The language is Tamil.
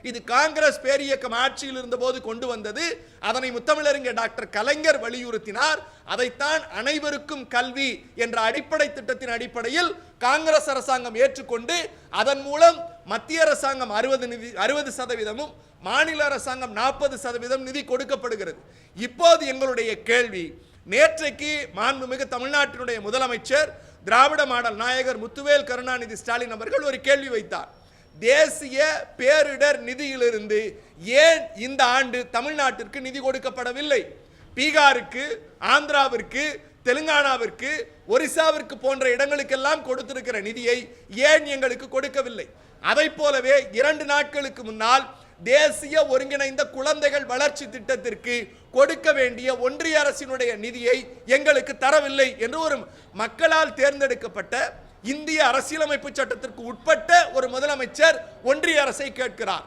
இது காங்கிரஸ் பேரியக்கம் ஆட்சியில் இருந்தபோது கொண்டு வந்தது. அதனை முத்தமிழறிஞர் டாக்டர் கலைஞர் வலியுறுத்தினார். அதைத்தான் அனைவருக்கும் கல்வி என்ற அடிப்படை திட்டத்தின் அடிப்படையில் காங்கிரஸ் அரசாங்கம் ஏற்றுக்கொண்டு அதன் மூலம் மத்திய அரசாங்கம் 60%, மாநில அரசாங்கம் 40% நிதி கொடுக்கப்படுகிறது. இப்போது எங்களுடைய கேள்வி, நேற்றைக்கு மாண்புமிகு தமிழ்நாட்டினுடைய முதலமைச்சர் திராவிட மாடல் நாயகர் முத்துவேல் கருணாநிதி ஸ்டாலின் அவர்கள் ஒரு கேள்வி வைத்தார். தேசிய பேரிடர் நிதியிலிருந்து ஏன் இந்த ஆண்டு தமிழ்நாட்டிற்கு நிதி கொடுக்கப்படவில்லை? பீகாருக்கு, ஆந்திராவிற்கு, தெலுங்கானாவிற்கு, ஒரிசாவிற்கு போன்ற இடங்களுக்கெல்லாம் கொடுத்திருக்கிற நிதியை ஏன் எங்களுக்கு கொடுக்கவில்லை? அதை போலவே 2 நாட்களுக்கு முன்னால் தேசிய ஒருங்கிணைந்த குழந்தைகள் வளர்ச்சி திட்டத்திற்கு கொடுக்க வேண்டிய ஒன்றிய அரசினுடைய நிதியை எங்களுக்கு தரவில்லை என்று ஒரு மக்களால் தேர்ந்தெடுக்கப்பட்ட இந்திய அரசியலமைப்பு சட்டத்திற்கு உட்பட்ட ஒரு முதலமைச்சர் ஒன்றிய அரசை கேட்கிறார்.